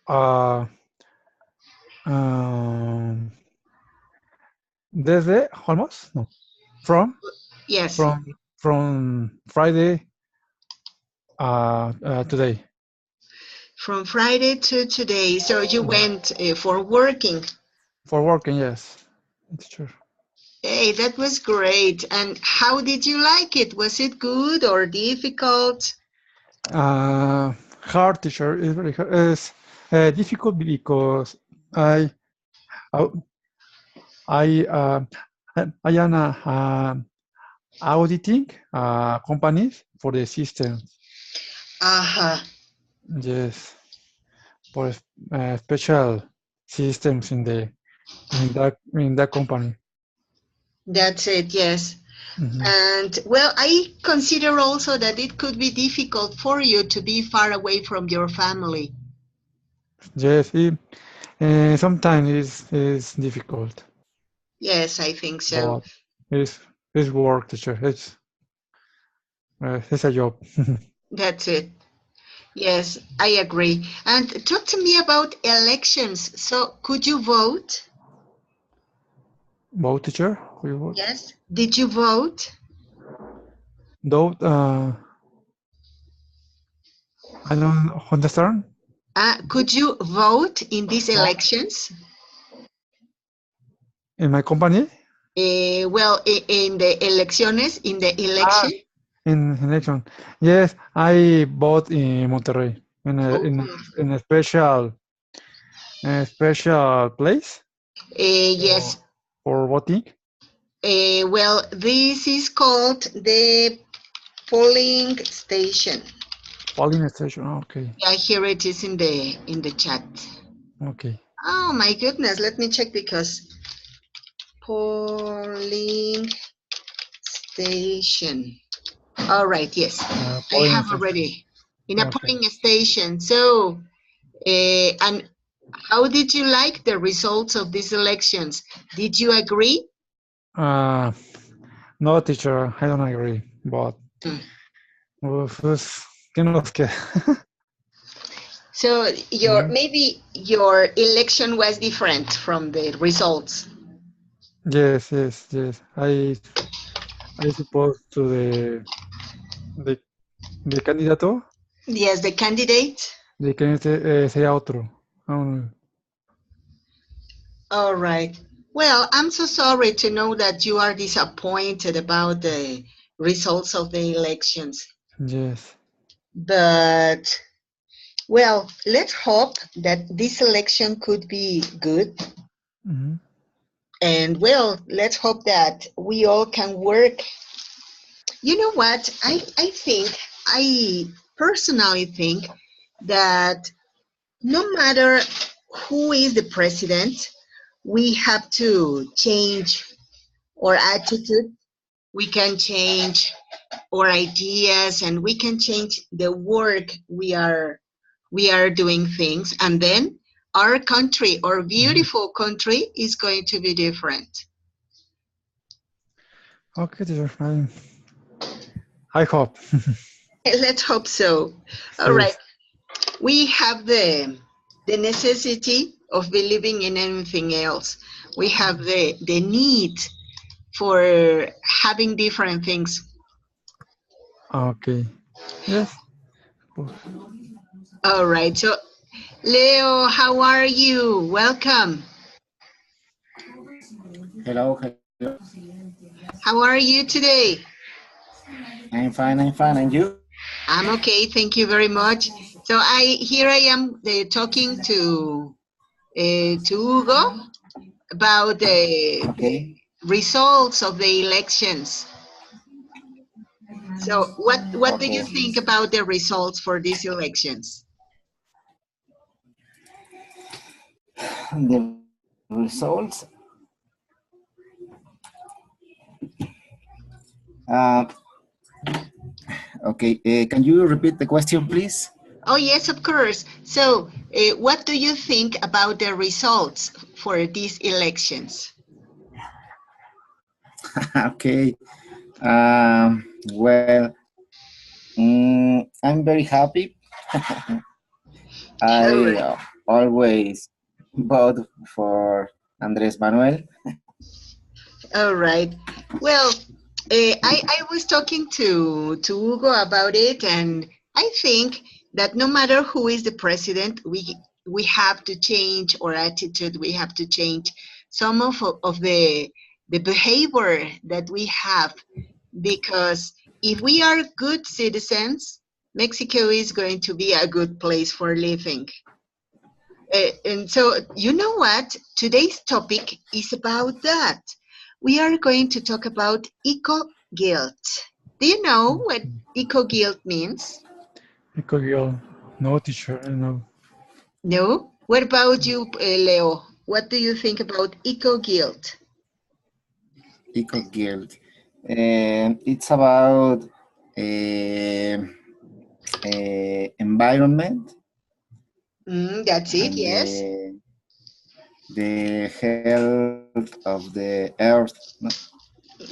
Uh, um, desde almost no Yes, from Friday today from Friday to today. So you went for working. for working. Yes, teacher. Hey, that was great. And how did you like it? Was it good or difficult? Hard teacher is very hard. It's difficult because I I I I am auditing companies for the systems. Uh-huh. Yes, for special systems in that company. That's it, yes. Mhm. And well, I consider also that it could be difficult for you to be far away from your family. Yes, sometimes it's difficult, Yes, I think so. but it's it's work, teacher. It's a job. That's it. Yes, I agree. And talk to me about elections. So, could you vote? Both teacher, we work. Yes. Did you vote? Though I don't understand. Could you vote in these elections? In my company, Well, in the elecciones, in the ah, election. in election. Yes, I bought in Monterrey Oh. in a special place Yes. for voting. Well, this is called the polling station. Polling station. Okay, Yeah, here it is in the chat. okay. Oh my goodness, let me check because polling station. All right, yes, I Polling have station. already in a Okay. polling station. So, and how did you like the results of these elections? Did you agree? Uh, no, teacher, I don't agree. But Mm. pues, ¿qué nos queda? So your No. maybe your election was different from the results. Yes, yes, yes. I suppose to the the candidato Yes, the candidate. de que sea otro. Um, All right. Well, I'm so sorry to know that you are disappointed about the results of the elections. yes. But, well, let's hope that this election could be good. Mhm. And, well, let's hope that we all can work. You know what? I personally think that no matter who is the president, we have to change our attitude. We can change our ideas and we can change the work we are doing things, and then our country, our Mhm. beautiful country, is going to be different. Okay, teacher. I hope. Let's hope so. All right. Yes. We have the necessity of believing in anything else. We have the need for having different things. Okay. Yes. Pues, All right. So, Leo, how are you? Welcome. Hello, hello. How are you today? I'm fine, and you? I'm okay, thank you very much. So I am talking to Hugo about the Okay. results of the elections. So what do you Okay. think about the results for these elections? The results. Uh, okay. Can you repeat the question, please? Oh yes, of course. So what do you think about the results for these elections? Okay. Well, I'm very happy. All I right. always vote for Andres Manuel. All right. Well, I was talking to Hugo about it, and I think that no matter who is the president, we have to change our attitude. We have to change some of the behavior that we have, because if we are good citizens, Mexico is going to be a good place for living. And so, you know what? Today's topic is about that. We are going to talk about eco guilt. Do you know what eco guilt means? Eco-girl. No, teacher, no. No? What about you, Leo? What do you think about eco guilt? Eco Guild. It's about environment That's it, and yes. the health of the earth. No?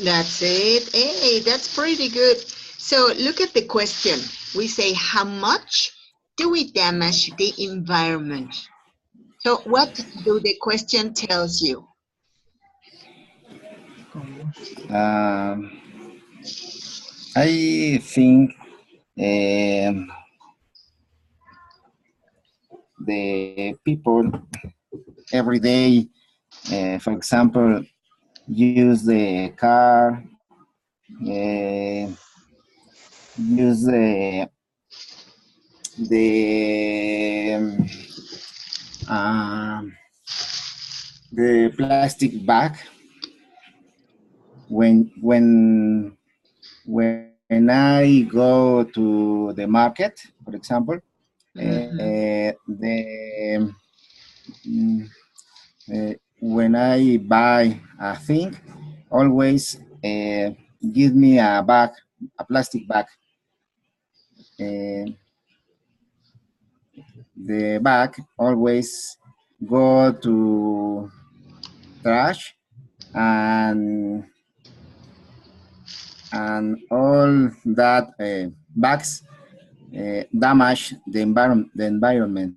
That's it. Hey, that's pretty good. So look at the question. We say, how much do we damage the environment? So what do the question tells you? Um, I think the people every day, for example, use the car, use the um, the plastic bag when I go to the market, for example, mm, when I buy a thing, always give me a bag, a plastic bag. Uh, the bag always go to trash and all that bags damage the environment.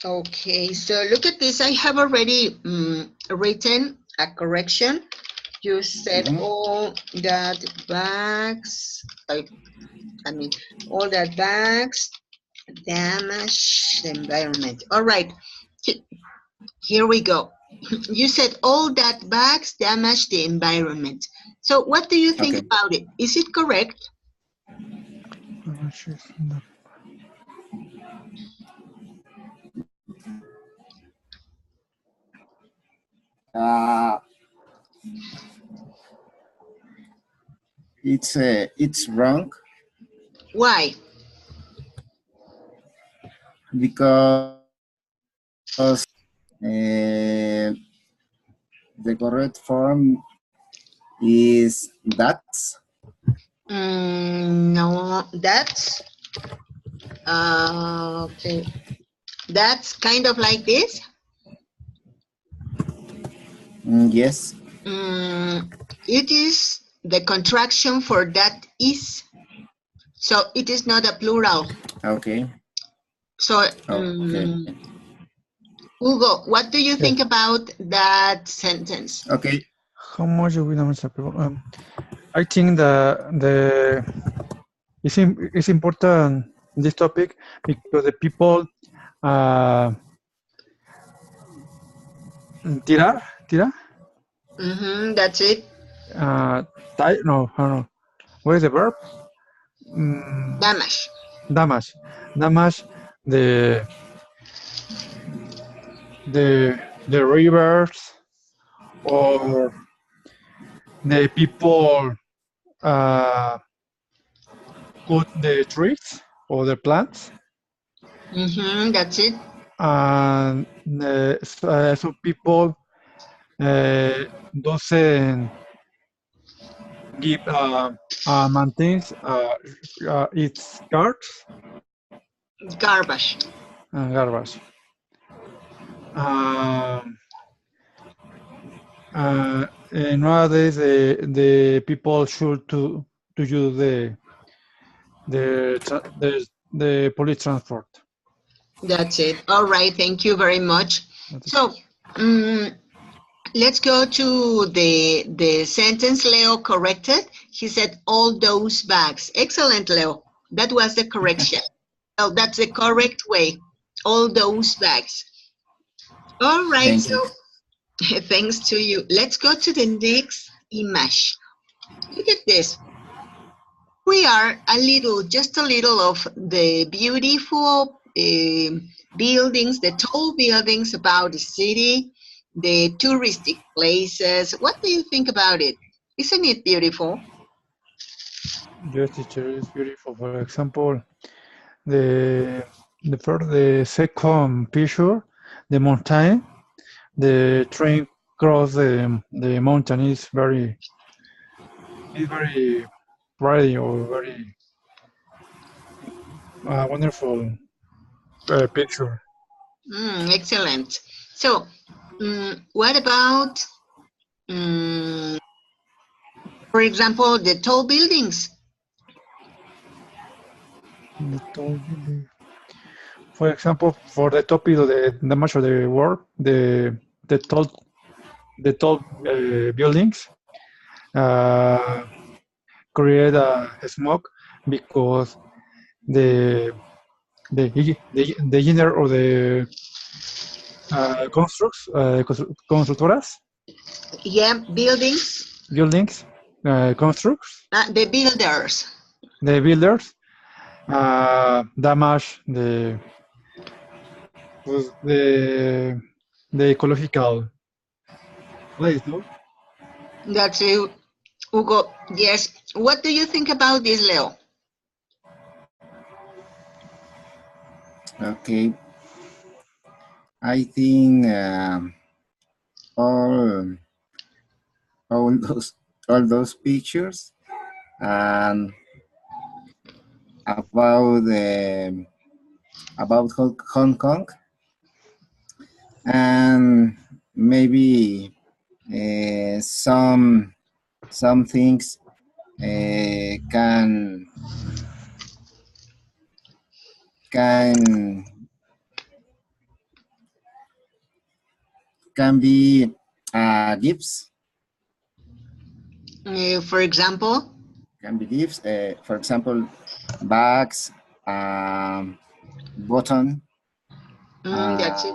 Okay, so look at this. I have already written a correction. You said all that bags, I mean, all that bags damage the environment. All right, here we go. You said all that bags damage the environment. So what do you think Okay. about it? Is it correct? Uh, it's wrong Why? because the correct form is that. No, that's okay. That's kind of like this. Yes. It is the contraction for that is. So it is not a plural. Okay. So, Okay. Hugo, what do you think Yes. about that sentence? Okay. How much do we damage the people? I think it's important this topic because the people tirar. That's it. No, I don't know. What is the verb? Damage. Damage the the rivers or the people cut the trees or the plants, That's it. and so people doesn't give maintains its cards Garbage. and garbage. Um, Nowadays, the people should to use the police transport. That's it. All right. Thank you very much. So, let's go to the sentence Leo corrected. He said all those bags. Excellent, Leo. That was the correction. Well, that's the correct way. All those bags. All right. Thank So, you. thanks to you. Let's go to the next image. Look at this. We are just a little of the beautiful buildings, the tall buildings about the city, the touristic places. What do you think about it? Isn't it beautiful? Yes, teacher, is beautiful. For example, the second picture, the mountain, the train cross the mountain is very pretty or very wonderful picture. Excellent. So, what about, mm, for example, the tall buildings? The tall building. For example, for the topic of the much of the world, the tall buildings create a smoke because the engineer or the constructoras Yeah, buildings. buildings constructs The builders. the builders damage the ecological place, no? That's it, Hugo. Yes. What do you think about this, Leo? Okay. I think all all those all those pictures and about Hong Kong and maybe some things can can be gifts. For example? Can be gifts. For example, bags, button. That's it.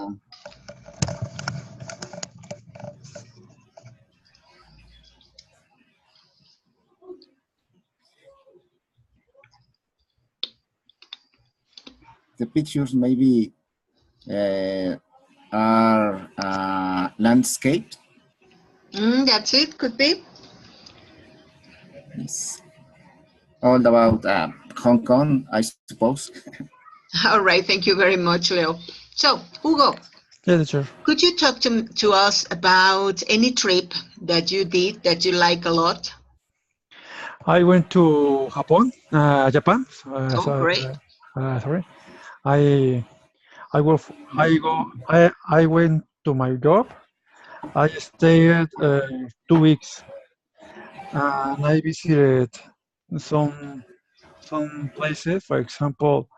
The pictures maybe are landscape. That's it. Could be. It's all about Hong Kong, I suppose. All right. Thank you very much, Leo. So, Hugo, Yeah, teacher. could you talk to us about any trip that you did that you like a lot? I went to Japan. Oh, great. Sorry. I I go I went to my job. I stayed 2 weeks and I visited some places. For example,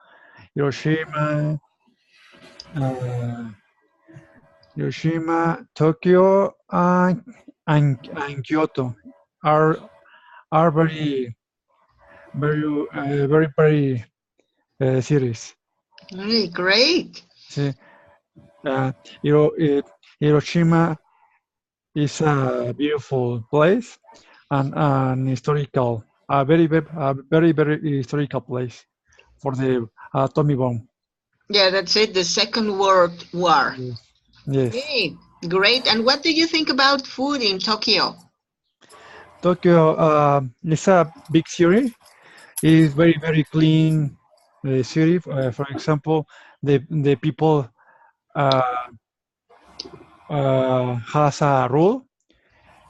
Hiroshima, uh, Tokyo, and Kyoto are very cities. Really great. See, uh, Hiroshima is a beautiful place and an historical, a very historical place for the atomic bomb. Yeah, that's it. The Second World War. Yes. Hey, great. And what do you think about food in Tokyo? Tokyo is a big city. It's very clean city. For example, the people has a rule.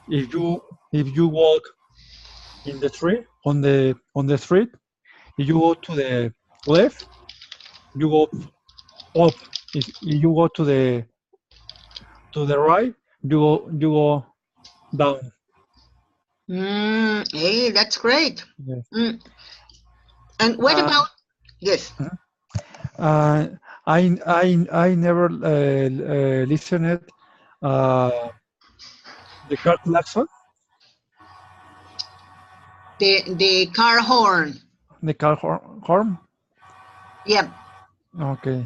If you walk in the street on the street, if you go to the left, you go up. If you go to the right, you go down. Hey, that's great. Yes. And what about, yes, uh, I never listened uh, the car klaxon, the car horn? the car horn. Yeah. Okay,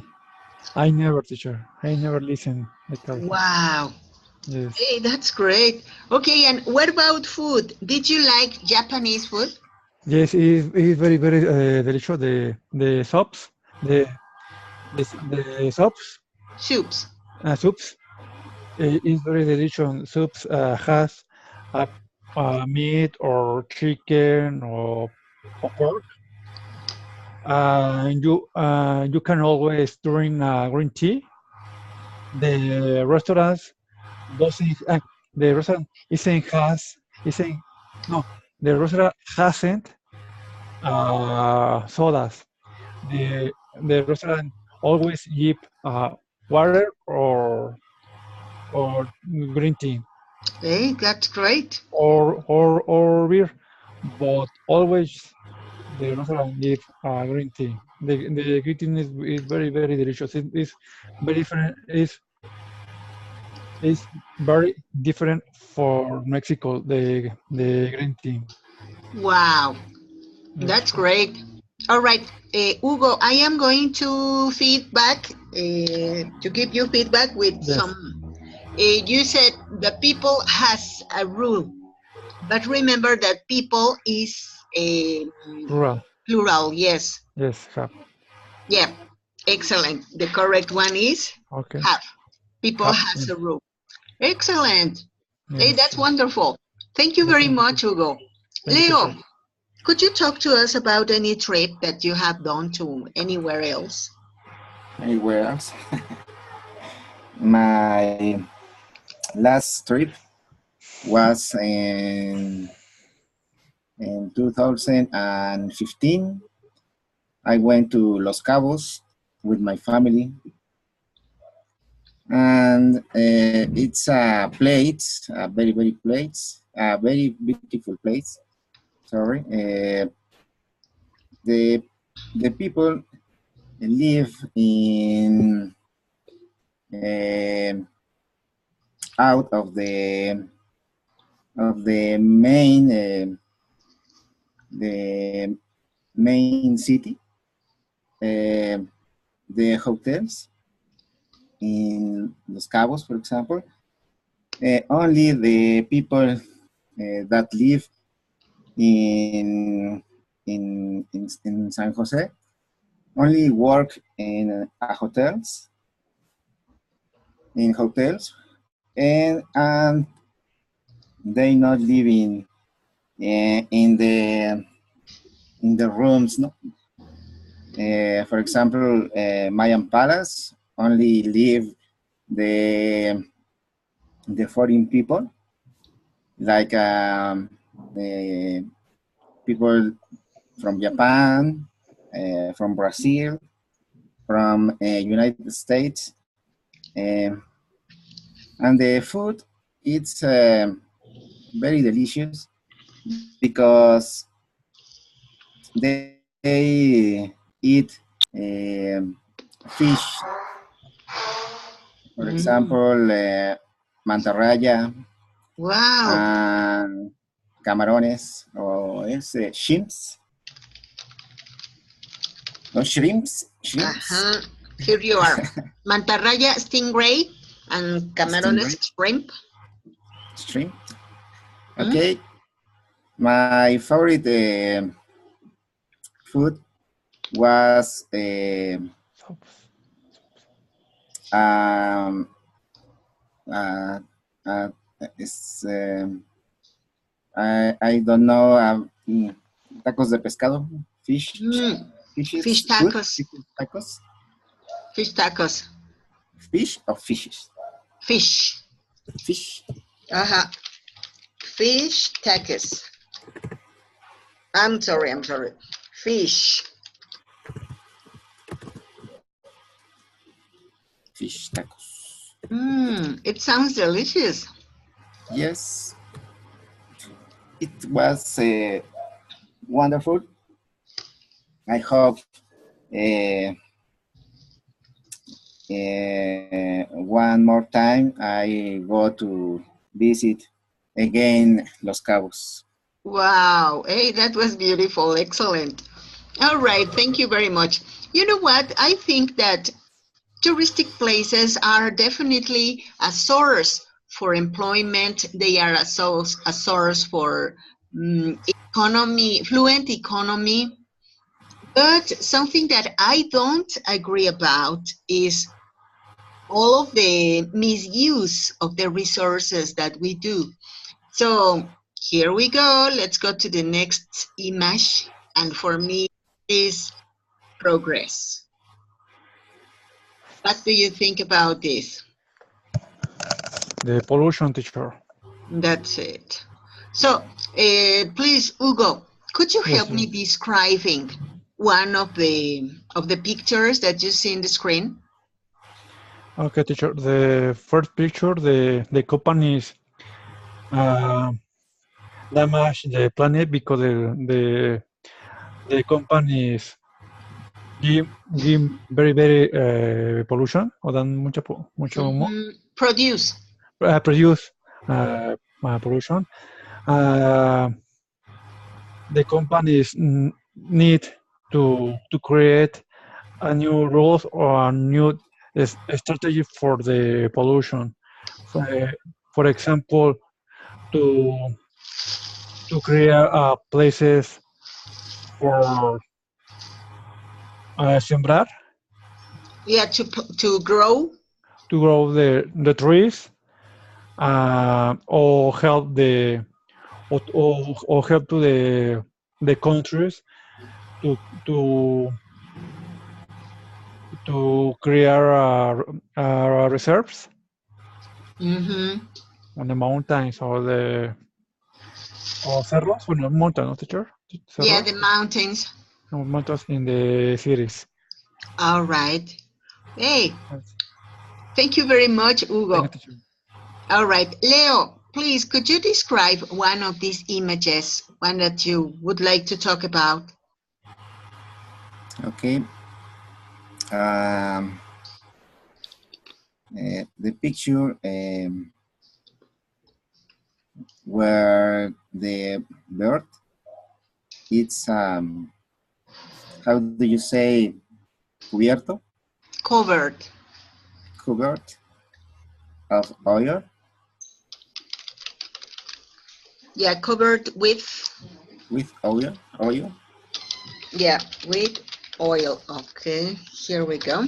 I never, teacher. I never listen the car horn. Wow. Yes, Hey, that's great. Okay, and what about food? Did you like Japanese food? yes, it's very very delicious. The soups, the the soups, Soups. soups is very delicious. Soups has a, meat or chicken or pork. You can always drink green tea. The restaurants doesn't the restaurant isn't no, the restaurant hasn't sodas. The restaurant always give water or green tea Hey, that's great. or beer, but always the restaurant give green tea. The green tea is very very delicious. It's very different. Is very different for Mexico. The green tea. Wow, Yes. that's great. All right, Hugo, I am going to feedback, to give you feedback with Yes. some. You said the people has a rule, but remember that people is a Rural. plural. Yes. Yes. Have. Yeah. Excellent. The correct one is Okay. have. People Have. has a rule. Excellent. Hey, Yes. that's wonderful. Thank you Yes. very Thank you. much, Hugo. Thank you, Leo, teacher. could you talk to us about any trip that you have done to anywhere else? Anywhere else? My last trip was in 2015. I went to Los Cabos with my family, and it's a place, a very very place, a very beautiful place. Sorry, the the people live in um out of the main city. Uh, the hotels in Los Cabos, for example, only the people that live in, in San Jose only work in hotels, and they not live in the rooms. No, for example, Mayan Palace only live the the foreign people, like people from Japan, from Brazil, from United States, um, and the food it's very delicious because they eat fish, for Mm. example, mantarraya Wow. and camarones, or shrimps, no shrimps, Uh-huh. Here you are. Mantarraya, stingray, and camarones, stingray, shrimp. shrimp. Mm? Okay, my favorite food was Soups. um, uh, uh, it's, I don't know, tacos de pescado, Mm. Fish fishes, food, tacos. tacos, Fish tacos. fish or fishes, Fish. fish, Uh-huh. Fish tacos. I'm sorry, I'm sorry. Fish. fish tacos. It sounds delicious. Yes, it was wonderful I hope one more time I go to visit again Los Cabos. Wow. Hey, that was beautiful. Excellent. All right. Thank you very much. You know what? I think that touristic places are definitely a source for employment. They are a source for economy, fluent economy. But something that I don't agree about is all of the misuse of the resources that we do. So here we go. Let's go to the next image. And for me, is progress. What do you think about this? The pollution, teacher. That's it. So, please, Hugo, could you Yes, help teacher. me describing one of the pictures that you see in the screen? Okay, teacher. The first picture, the companies damage the planet because the companies give very pollution o dan mucho humo. Produce. Produce pollution. The companies need to create a new rules or a new strategy for the pollution. For example, to create places for sembrar, Yeah, to grow. to grow the trees, or help or help to the countries to to create reserves Mm-hmm. on the mountains or cerros, bueno, mountain, no, teacher? Yeah, Cerros, the mountains. no, mountains in the cities. All right. Hey, Yes. thank you very much, Thank you, Hugo. teacher. All right, Leo, please, could you describe one of these images, one that you would like to talk about? Okay. The picture where the bird, it's how do you say cubierto? Covered. Covered of oil. Yeah, covered with, With oil. yeah, with oil. Okay, here we go.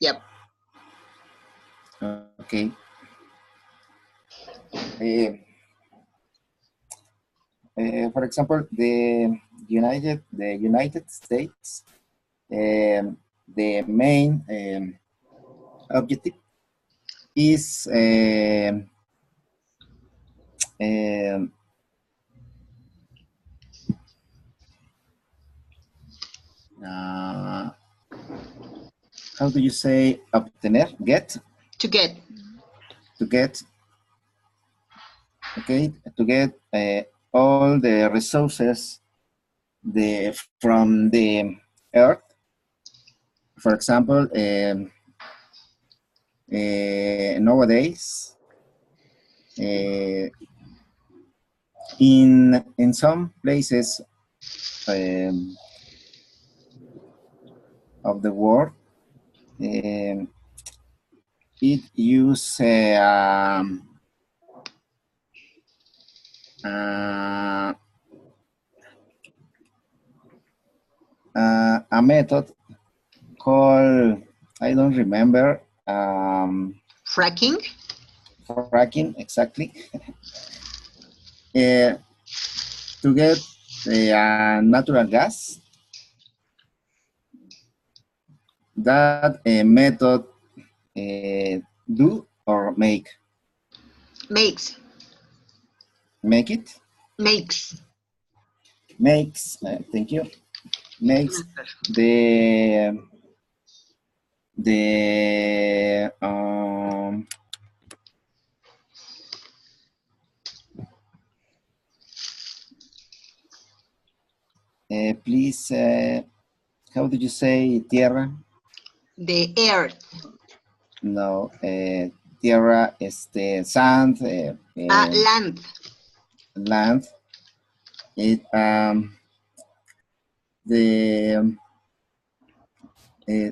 Yep. Okay. For example, the United States, the main objective is um, uh, how do you say obtener? To get. To get, okay, to get all the resources from the earth. For example, nowadays, in some places um, of the world, it use a method called, I don't remember, Fracking. fracking, exactly, uh, to get natural gas. That method do or Makes. make it Makes. makes thank you, makes the please how do you say tierra? The earth. No, tierra, sand, Land. land. It the uh,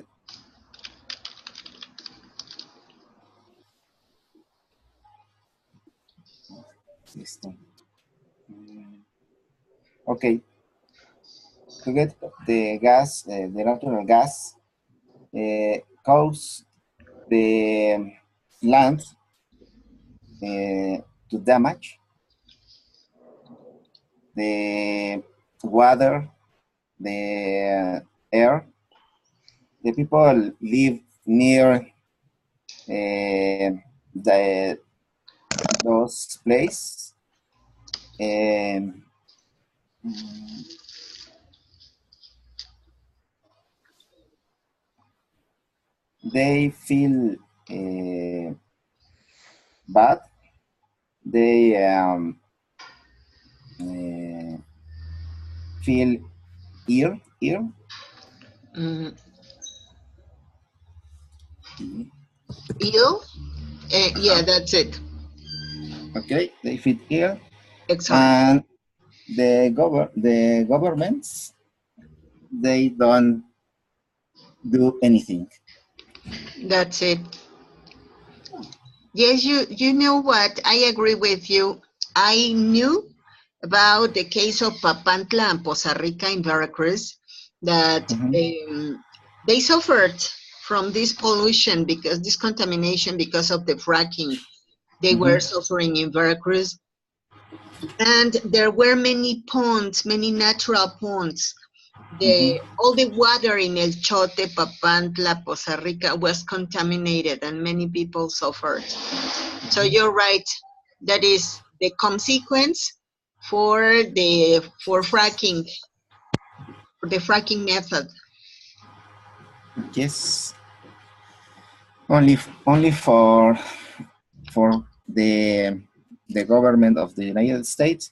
esto. Okay, to get the gas, the natural gas, cause the land to damage the water, the air. The people live near the those places. Um, they feel bad. They feel ill. Mm, ill? Yeah, that's it. Okay, they feel ill, Excellent. and the governments, they don't do anything. That's it. Yes, you know what? I agree with you. I knew about the case of Papantla and Poza Rica in Veracruz that Mhm, they suffered from this pollution because this contamination because of the fracking. They mhm, were suffering in Veracruz, and there were many ponds, many natural ponds. mhm. All the water in El Chote, Papantla, Poza Rica was contaminated, and many people suffered. So you're right. That is the consequence for fracking, for the fracking method. Yes, only for the government of the United States.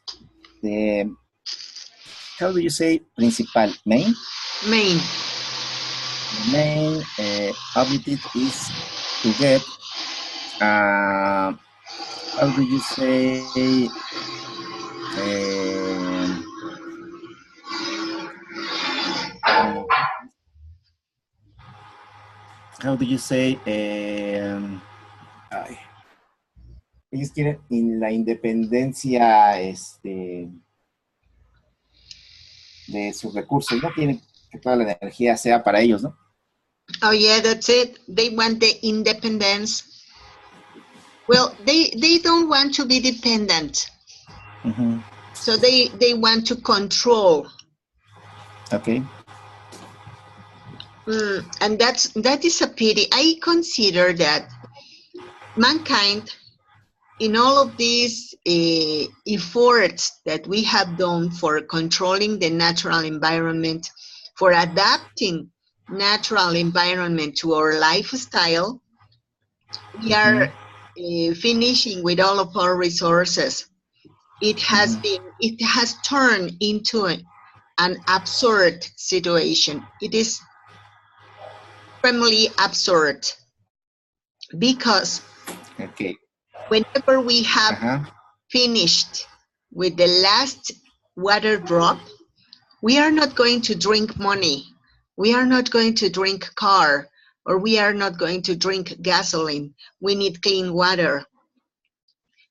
The how do you say principal Maine. main objective is to get how do you say um, uh, how do you say ay, ellos quieren la independencia de sus recursos, no quieren que toda la energía sea para ellos, ¿no? Oh yeah, that's it. They want the independence. Well, they don't want to be dependent. Mhm. So they want to control. Okay. And that is a pity. I consider that mankind, in all of these efforts that we have done for controlling the natural environment, for adapting natural environment to our lifestyle, we are Mhm. finishing with all of our resources. Mhm. It has turned into an absurd situation. It is extremely absurd because Okay. whenever we have Uh-huh. finished with the last water drop, we are not going to drink money. We are not going to drink car, or we are not going to drink gasoline. We need clean water.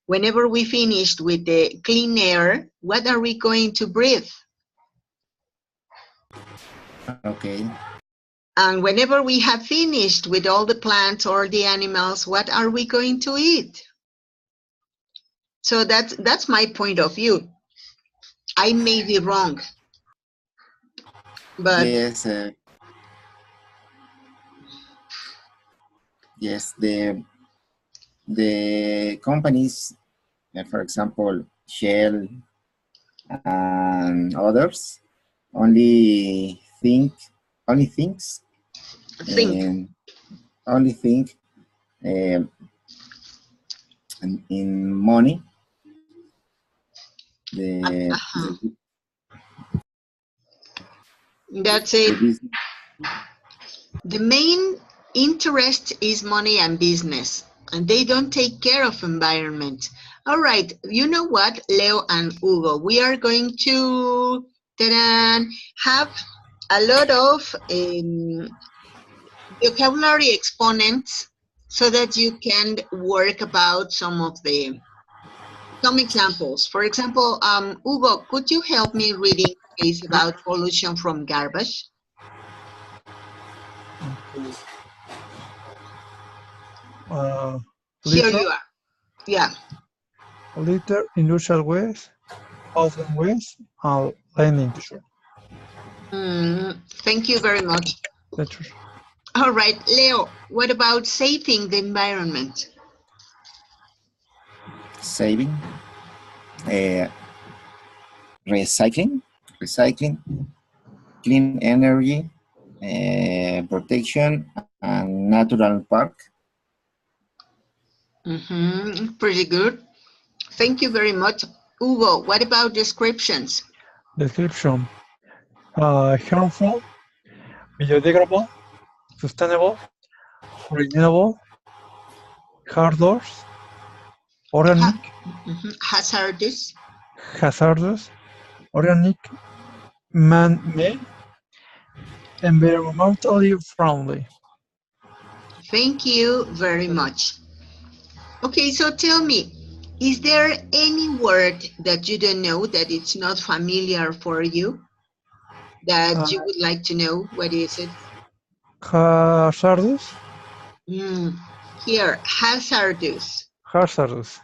Whenever we finished with the clean air, what are we going to breathe? Okay. And whenever we have finished with all the plants or the animals, what are we going to eat? So that's my point of view. I may be wrong, but Yes. Yes. The companies, for example, Shell and others, only think, only thinks, think. and only think um, in money. The Uh-huh. That's the it. business. The main interest is money and business, and they don't take care of environment. All right, you know what, Leo and Hugo, we are going to have a lot of vocabulary exponents so that you can work about some examples. For example, Hugo, could you help me reading case about pollution from garbage? Okay. Here Litter, you are. Yeah. litter, industrial waste, household waste, and landing teacher. Thank you very much. Teacher. All right, Leo, what about saving the environment? Saving, recycling, clean energy, protection, and natural park. Pretty good. Thank you very much. Hugo, what about descriptions? Description. Harmful, biodegradable, sustainable, renewable, hazardous, organic, Hazardous. hazardous, organic, man-made, environmentally friendly. Thank you very much. Okay, so tell me, is there any word that you don't know, that it's not familiar for you, that you would like to know? What is it? Hazardous, Here, hazardous. hazardous.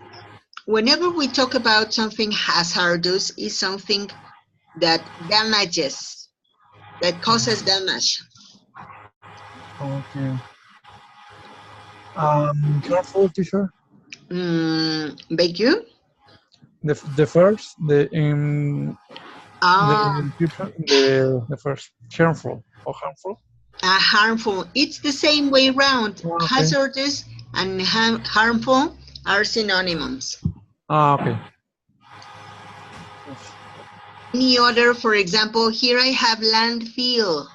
Whenever we talk about something hazardous, is something that damages, that causes damage. Okay. Careful, teacher. Beg you? The first, the description, the first, harmful or harmful. Harmful. It's the same way around. Okay. Hazardous and harmful are synonyms. Okay. Any other, for example, here I have landfill.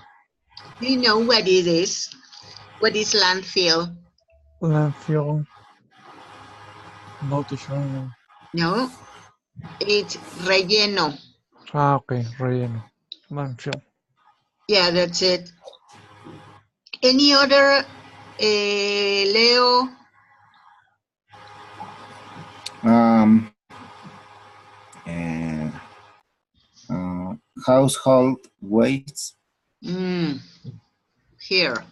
Do you know what it is? What is landfill? Landfill. No, teacher. No. No, it's relleno. Okay. Relleno. Landfill. Yeah, that's it. Any other, Leo? Household waste. Here.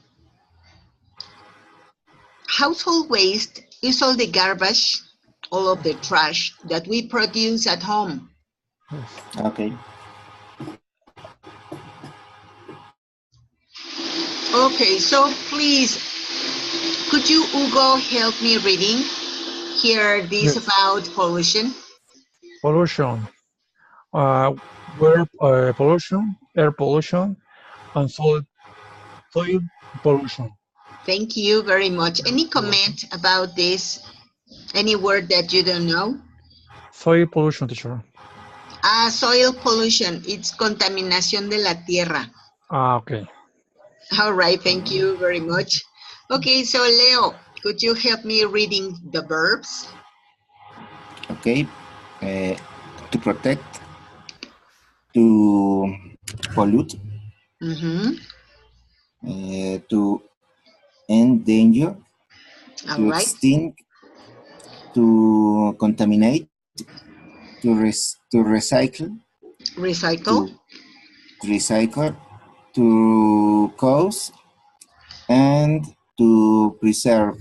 Household waste is all the garbage, all of the trash that we produce at home. Yes. Okay. Okay, so please, could you, Hugo, help me reading here this Yes. about pollution? Pollution. Pollution, air pollution, and soil pollution. Thank you very much. Any comment about this? Any word that you don't know? Soil pollution, teacher. Soil pollution. It's contaminación de la tierra. Okay. All right, thank you very much. Okay, so Leo, could you help me reading the verbs? Okay. To protect, to pollute, to end danger, All to right. extinct, to contaminate, to recycle, Recycle. to recycle, to cause, and to preserve.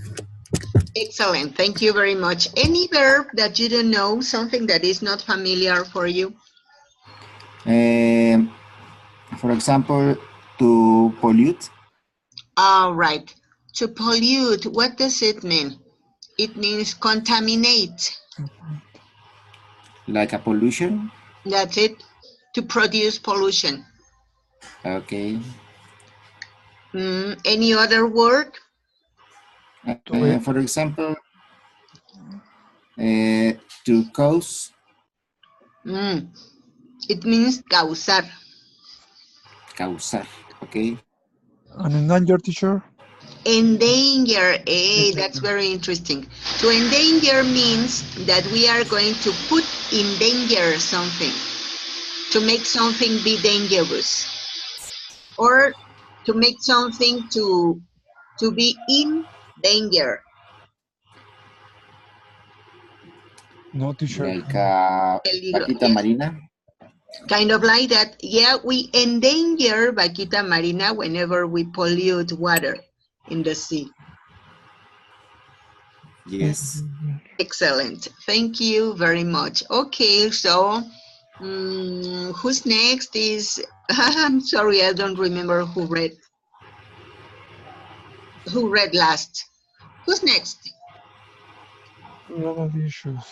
Excellent, thank you very much. Any verb that you don't know, something that is not familiar for you? For example, to pollute. All right, to pollute, what does it mean? It means contaminate. Like a pollution? That's it, to produce pollution. Okay. Any other word? For example, to cause. It means causar. Causar, okay. An endangered, teacher? Endanger, that's very interesting. To endanger means that we are going to put in danger something, to make something be dangerous, or to make something to be in danger. No, teacher. Like Peligro, Vaquita yes. Marina. Kind of like that. Yeah, we endanger Vaquita Marina whenever we pollute water in the sea. Yes. Excellent. Thank you very much. Okay, so who's next is I'm sorry, I don't remember who read last. Who's next? Global issues.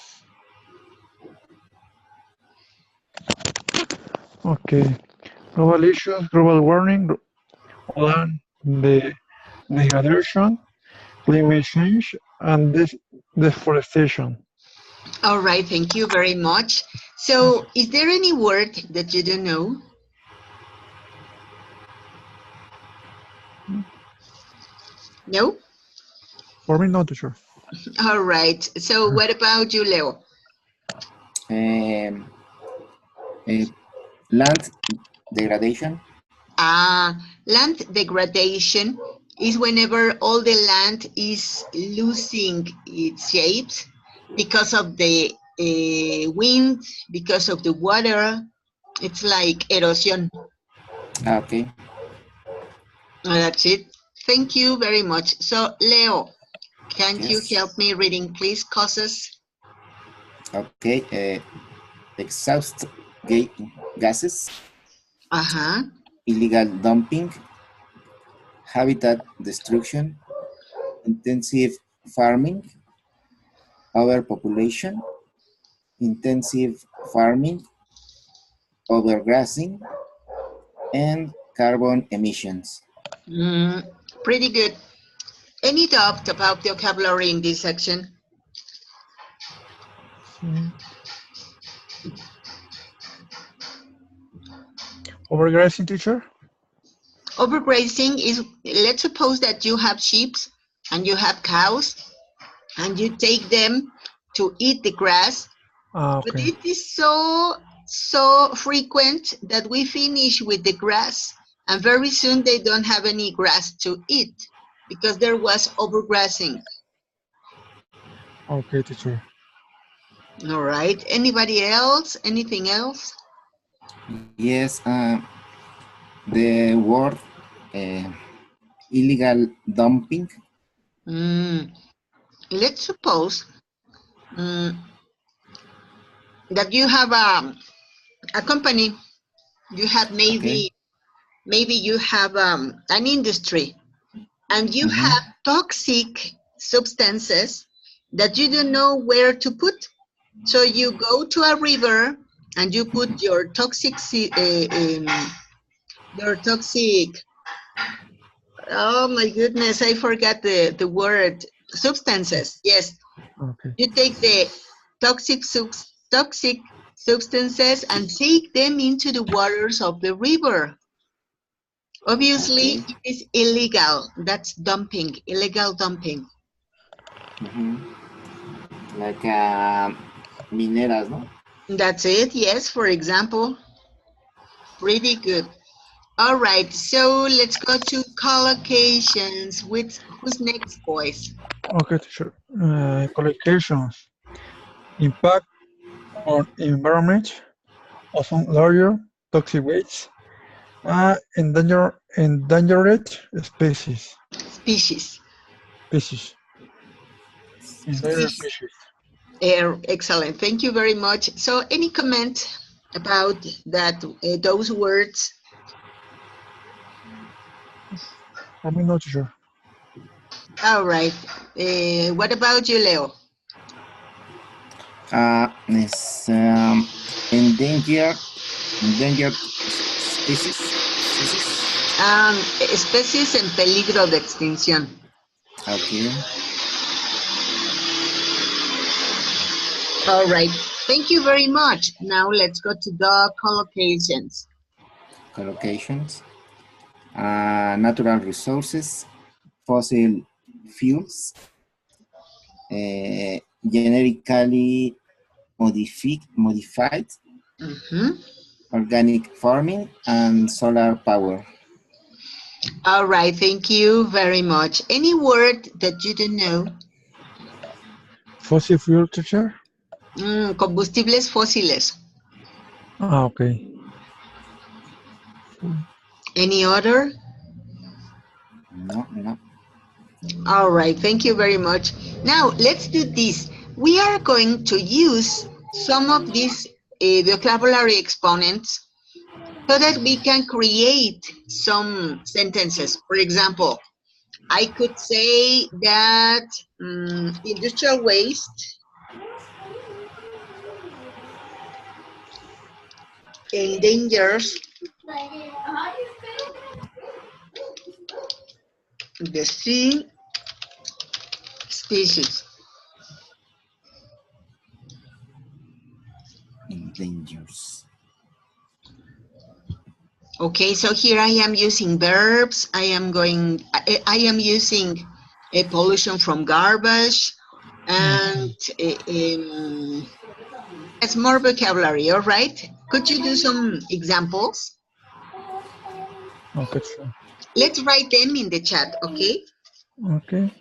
Okay. Global issues, global warming, land degradation, climate change, and deforestation. All right, thank you very much. So, is there any word that you don't know? No? For me, no, teacher. All right. So, what about you, Leo? Um, land degradation. Land degradation is whenever all the land is losing its shapes because of the wind, because of the water. It's like erosion. Okay. That's it. Thank you very much. So, Leo, can you Yes. help me reading, please? Causes. Okay. Exhaust gases, Uh-huh. illegal dumping, habitat destruction, intensive farming, overpopulation, intensive farming, overgrazing, and carbon emissions. Pretty good. Any doubt about vocabulary in this section? Overgrazing, teacher? Overgrazing is, let's suppose that you have sheep and you have cows and you take them to eat the grass, but Okay. it is so frequent that we finish with the grass and very soon they don't have any grass to eat because there was overgrazing. Okay, teacher. All right. Anybody else? Anything else? Yes, the word uh, illegal dumping. Let's suppose that you have a company, you have Okay. maybe you have an industry and you Mm-hmm. have toxic substances that you don't know where to put. So you go to a river and you put your toxic, oh my goodness, I forgot the word, substances. Yes, Okay. you take the toxic substances and take them into the waters of the river. Obviously, Okay. it is illegal. That's dumping, illegal dumping. Mm-hmm. Like mineras, no? That's it, yes, for example. Pretty good. All right, so let's go to collocations. Who's next, boys? Okay, teacher. Collocations. Impact on environment, ozone layer, toxic waste, endangered species. Species. Species. Endangered Species. species. Excellent. Thank you very much. So, any comment about that? Those words? For me, no, teacher. All right. What about you, Leo? It's endangered species. Especies en peligro de extinción. Okay. All right. Thank you very much. Now let's go to the collocations. Collocations. natural resources, fossil fuels, genetically modified, organic farming, and solar power. All right, thank you very much. Any word that you don't know? Fossil fuel, teacher? Combustibles fósiles. Ah, okay. Any other? No, no. All right, thank you very much. Now, let's do this. We are going to use some of these vocabulary exponents so that we can create some sentences. For example, I could say that industrial waste endangers the sea species. Endangers. Okay, so here I am using verbs. I am using a pollution from garbage, and it's more vocabulary. All right, could you do some examples? Okay, sure. Let's write them in the chat, okay? Okay.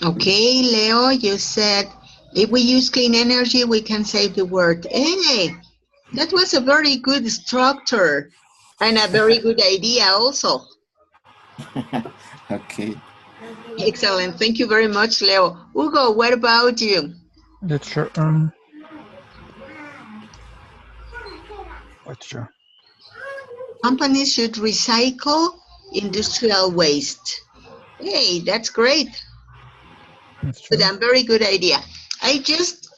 Okay, Leo, you said if we use clean energy, we can save the world. Hey, that was a very good structure and a very good idea also. Okay. Excellent. Thank you very much, Leo. Hugo, what about you? Let's sure. Wait, sure. Companies should recycle industrial waste. Hey, that's great. That's Good true. and very good idea. I just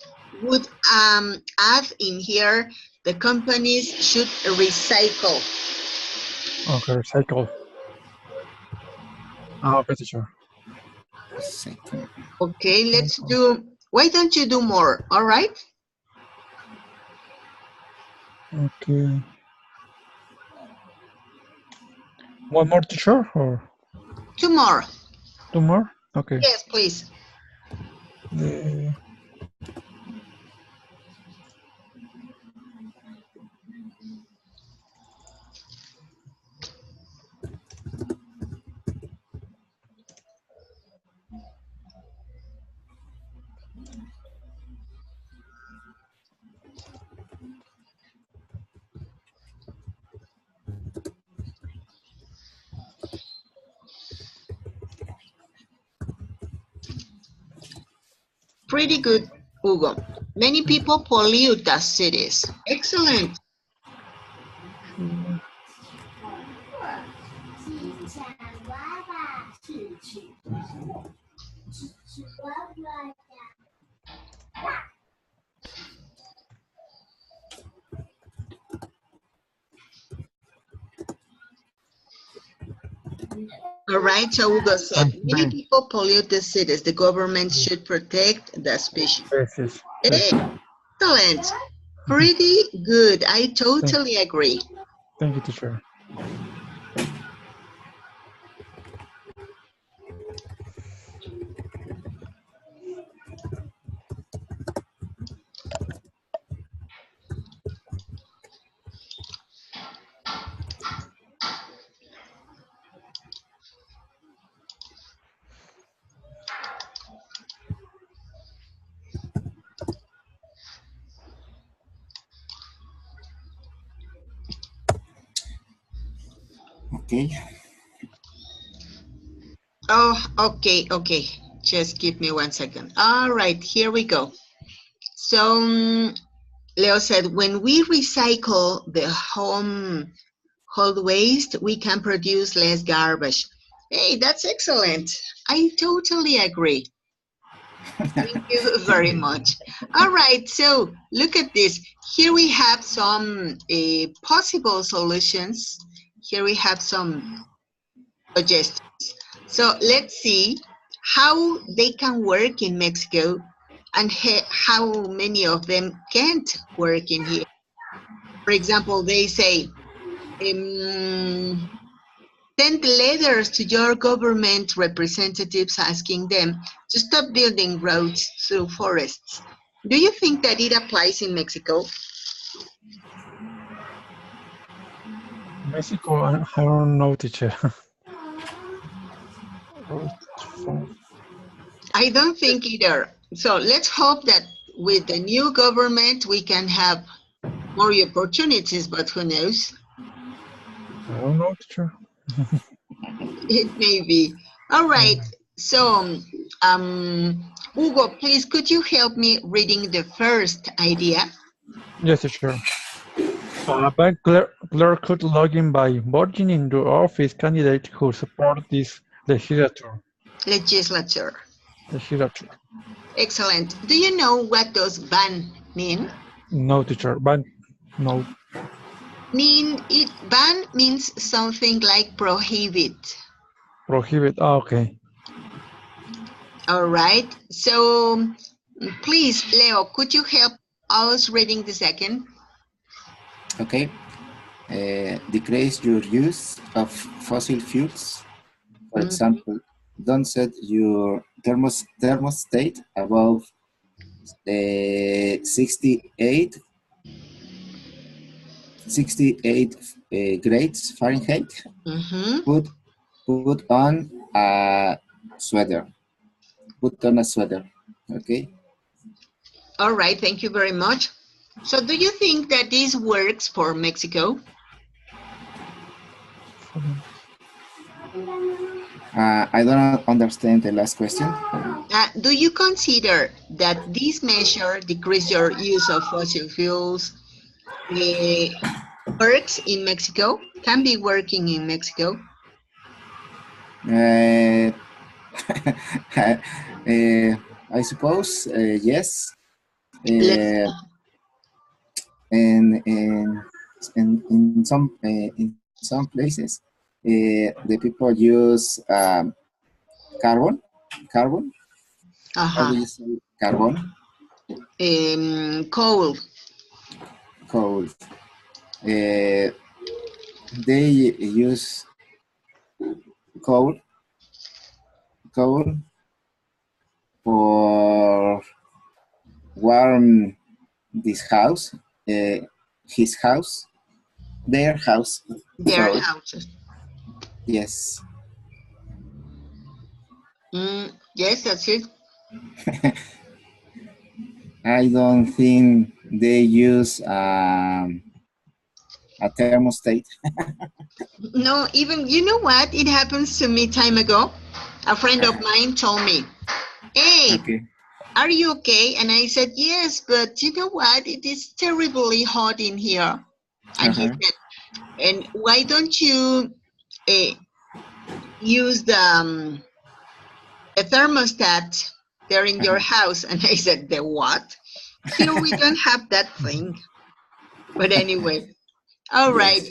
would add in here the companies should recycle. Okay, recycle. Ah, okay, teacher. Second. Okay, let's do, why don't you do more, all right? Okay. One more, teacher, or Two more. two more? Okay. Yes, please. The Pretty good, Hugo. Many people pollute the cities. Excellent. All right, so Hugo said, many people pollute the cities. The government should protect the species. basis. Excellent. Pretty good. I totally agree. Thank you, teacher. Okay. Oh, okay. Just give me 1 second. All right, here we go. So Leo said, when we recycle the household waste, we can produce less garbage. Hey, that's excellent. I totally agree. Thank you very much. All right, so look at this. Here we have some possible solutions. Here we have some suggestions. So let's see how they can work in Mexico and how many of them can't work in here. For example, they say, send letters to your government representatives asking them to stop building roads through forests. Do you think that it applies in Mexico? Mexico, I don't know, teacher. I don't think either. So let's hope that with the new government we can have more opportunities, but who knows? I don't know, teacher. It may be. All right. So, Hugo, please, could you help me reading the first idea? Yes, teacher. A bank clerk could log in by voting in the office candidate who support this legislature. Legislature. Excellent. Do you know what does ban mean? No, teacher. Bank, no. Ban means something like prohibit. Prohibit. Okay. All right. So, please, Leo, could you help us reading the second? Okay. Decrease your use of fossil fuels. For example, don't set your thermostat above 68 grades Fahrenheit. Put on a sweater. Put on a sweater. Okay. All right. Thank you very much. So do you think that this works for Mexico? I don't understand the last question. Do you consider that this measure, decrease your use of fossil fuels, works in Mexico? Can be working in Mexico? I suppose yes. Let's And in some places, the people use carbon. How do you say carbon? Coal. Coal. They use coal for warm this house, his house, their house. Their houses. Yes. Yes, that's it. I don't think they use a thermostat. No, even, you know what? It happens to me time ago. A friend of mine told me, hey, are you okay? And I said, yes, but you know what? It is terribly hot in here. And he said, and why don't you use the thermostat there in your house? And I said, the what? Here we don't have that thing. But anyway, all right.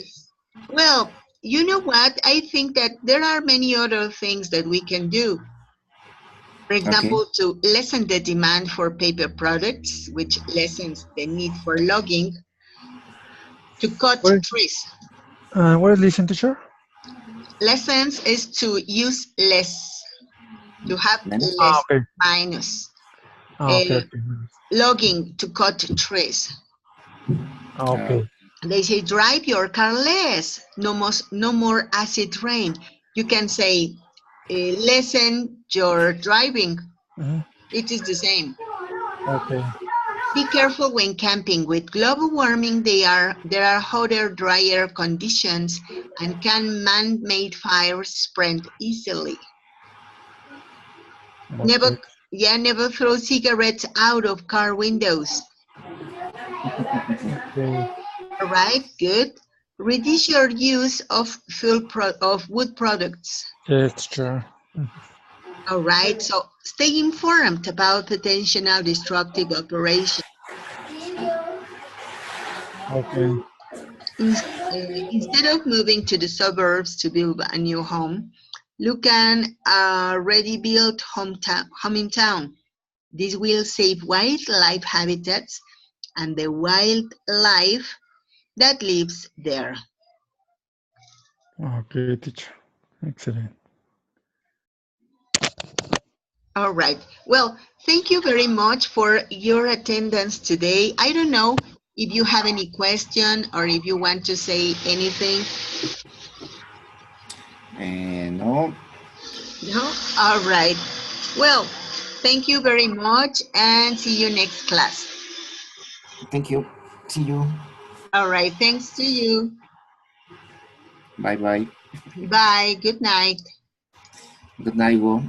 Well, you know what? I think that there are many other things that we can do. For example, to lessen the demand for paper products, which lessens the need for logging, to cut trees. What is listen, teacher? Lessons is to use less, to have less minus. Logging, to cut trees. Okay. They say drive your car less, no more acid rain. You can say lessen your driving. It is the same. Okay. Be careful when camping. With global warming, there are hotter, drier conditions, and can man-made fires spread easily. Okay. Never throw cigarettes out of car windows. Okay. All right, good. Reduce your use of of wood products. Yes, sure. All right, so stay informed about potential destructive operations. Okay. Instead of moving to the suburbs to build a new home, look at a already built home in town. This will save wildlife habitats and the wildlife that lives there. Okay, teacher. Excellent. All right. Well, thank you very much for your attendance today. I don't know if you have any question or if you want to say anything. No, No? All right. Well, thank you very much and see you next class. thank you. See you. All right. Thanks to you. Bye bye. Bye. Good night. Good night, Will.